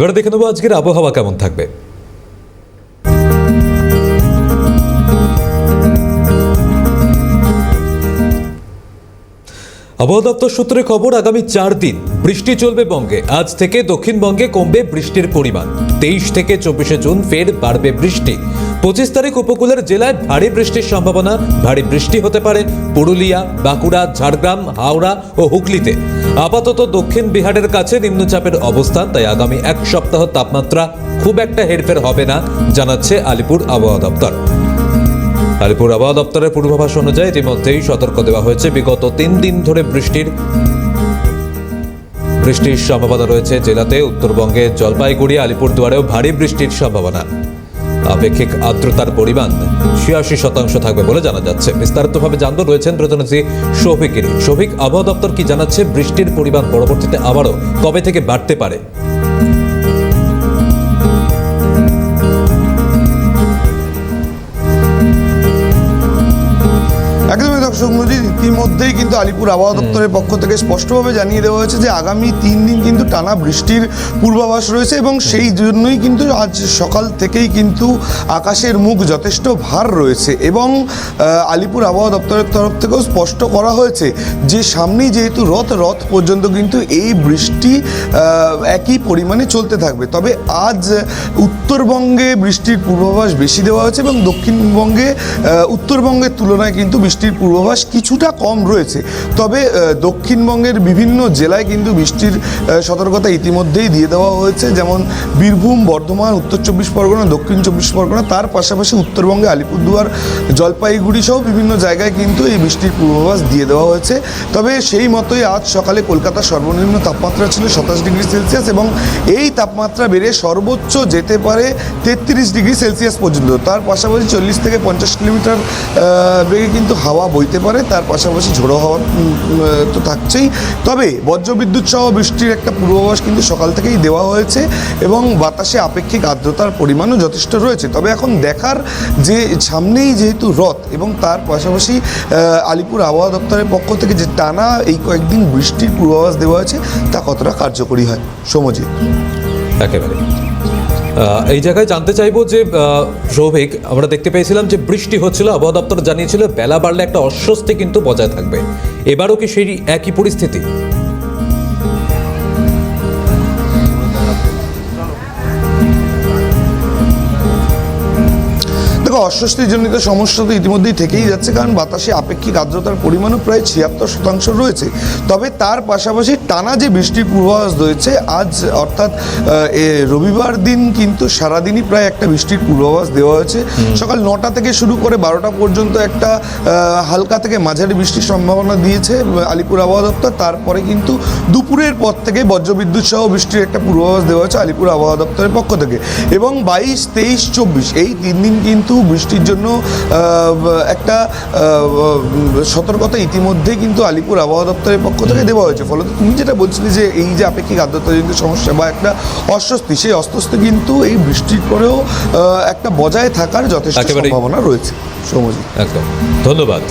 এবার দেখে নেবো আজকের আবহাওয়া কেমন থাকবে। আবহাওয়া দপ্তর সূত্রে খবর, আগামী 4 দিন বৃষ্টি চলবে বঙ্গে। আজ থেকে দক্ষিণবঙ্গে কমবে বৃষ্টির পরিমাণ। 23 থেকে 24 জুন ফের বাড়বে বৃষ্টি। 25 তারিখ উপকূলের জেলায় ভারী বৃষ্টির সম্ভাবনা। ভারী বৃষ্টি হতে পারে পুরুলিয়া, বাঁকুড়া, ঝাড়গ্রাম, হাওড়া ও হুগলিতে। আপাতত দক্ষিণ বিহারের কাছে নিম্নচাপের অবস্থান, তাই আগামী এক সপ্তাহ তাপমাত্রা খুব একটা হেরফের হবে না, জানাচ্ছে আলিপুর আবহাওয়া দপ্তর। আলিপুর আবহাওয়া দপ্তরের পূর্বাভাস অনুযায়ী ইতিমধ্যেই সতর্ক দেওয়া হয়েছে। বিগত 3 দিন ধরে বৃষ্টির সম্ভাবনা রয়েছে জেলাতে। উত্তরবঙ্গে জলপাইগুড়ি, আলিপুরদুয়ারেও ভারী বৃষ্টির সম্ভাবনা। আপেক্ষিক আর্দ্রতার পরিমাণ 86% থাকবে বলে জানা যাচ্ছে। বিস্তারিতভাবে জানতে রয়েছেন প্রতিনিধি শফিক। শফিক, আবহাওয়া দপ্তর কি জানাচ্ছে? বৃষ্টির পরিমাণ পরবর্তীতে আবারও কবে থেকে বাড়তে পারে? একদমই দর্শক মন্ডলী, ইতিমধ্যেই কিন্তু আলিপুর আবহাওয়া দপ্তরের পক্ষ থেকে স্পষ্টভাবে জানিয়ে দেওয়া হয়েছে যে আগামী 3 দিন কিন্তু টানা বৃষ্টির পূর্বাভাস রয়েছে এবং সেই জন্যই কিন্তু আজ সকাল থেকেই কিন্তু আকাশের মুখ যথেষ্ট ভার রয়েছে। এবং আলিপুর আবহাওয়া দপ্তরের তরফ থেকেও স্পষ্ট করা হয়েছে যে সামনেই যেহেতু রথ পর্যন্ত কিন্তু এই বৃষ্টি একই পরিমাণে চলতে থাকবে। তবে আজ উত্তরবঙ্গে বৃষ্টির পূর্বাভাস বেশি দেওয়া হয়েছে এবং দক্ষিণবঙ্গে উত্তরবঙ্গের তুলনায় কিন্তু বৃষ্টির পূর্বাভাস কিছুটা কম রয়েছে। তবে দক্ষিণবঙ্গের বিভিন্ন জেলায় কিন্তু বৃষ্টির সতর্কতা ইতিমধ্যেই দিয়ে দেওয়া হয়েছে, যেমন বীরভূম, বর্ধমান, উত্তর 24 পরগনা, দক্ষিণ 24 পরগনা। তার পাশাপাশি উত্তরবঙ্গে আলিপুরদুয়ার, জলপাইগুড়ি সহ বিভিন্ন জায়গায় কিন্তু এই বৃষ্টির পূর্বাভাস দিয়ে দেওয়া হয়েছে। তবে সেই মতোই আজ সকালে কলকাতার সর্বনিম্ন তাপমাত্রা ছিল 27 ডিগ্রি সেলসিয়াস এবং এই তাপমাত্রা বেড়ে সর্বোচ্চ যেতে পারে 33 ডিগ্রি সেলসিয়াস পর্যন্ত। তার পাশাপাশি 40 থেকে 50 কিলোমিটার বেগে কিন্তু হাওয়া বইতে পারে। তার পাশাপাশি ঝোড়ো হাওয়া তো থাকছেই। তবে বজ্রবিদ্যুৎ সহ বৃষ্টির একটা পূর্বাভাস কিন্তু সকাল থেকেই দেওয়া হয়েছে এবং বাতাসে আপেক্ষিক আর্দ্রতার পরিমাণও যথেষ্ট রয়েছে। তবে এখন দেখার যে সামনেই যেহেতু রথ এবং তার পাশাপাশি আলিপুর আবহাওয়া দপ্তরের পক্ষ থেকে যে টানা এই কয়েকদিন বৃষ্টির পূর্বাভাস দেওয়া হয়েছে তা কতটা কার্যকরী হয়। সমজিৎ, একেবারে এই জায়গায় জানতে চাইবো যে সৌভিক, আমরা দেখতে পেয়েছিলাম যে বৃষ্টি হচ্ছিল, আবহাওয়া দপ্তর জানিয়েছিল বেলা বাড়লে একটা অস্বস্তি কিন্তু বজায় থাকবে। এবারও কি সেই একই পরিস্থিতি? অস্বস্তিজনিত সমস্যা তো ইতিমধ্যেই থেকেই যাচ্ছে, কারণ বাতাসে আপেক্ষিক আর্দ্রতার পরিমাণও প্রায় 76% রয়েছে। তবে তার পাশাপাশি টানা যে বৃষ্টির পূর্বাভাস রয়েছে আজ অর্থাৎ রবিবার দিন কিন্তু সারাদিনই প্রায় একটা বৃষ্টির পূর্বাভাস দেওয়া হয়েছে। সকাল 9টা থেকে শুরু করে 12টা পর্যন্ত একটা হালকা থেকে মাঝারি বৃষ্টির সম্ভাবনা দিয়েছে আলিপুর আবহাওয়া দপ্তর। তারপরে কিন্তু দুপুরের পর থেকে বজ্রবিদ্যুৎ সহ বৃষ্টির একটা পূর্বাভাস দেওয়া হয়েছে আলিপুর আবহাওয়া দপ্তরের পক্ষ থেকে। এবং 22, 23, 24 এই 3 দিন কিন্তু বৃষ্টির জন্য একটা সতর্কতা ইতিমধ্যেই কিন্তু আলিপুর আবহাওয়া দপ্তরের পক্ষ থেকে দেওয়া হয়েছে। ফলত তুমি যেটা বলছিলে যে এই যে আপেক্ষিক আর্দ্রতাজনিত সমস্যা বা একটা অস্বস্তি, সেই অস্বস্তি কিন্তু এই বৃষ্টির পরেও একটা বজায় থাকার যথেষ্ট সম্ভাবনা রয়েছে। সমজিৎ, একদম ধন্যবাদ।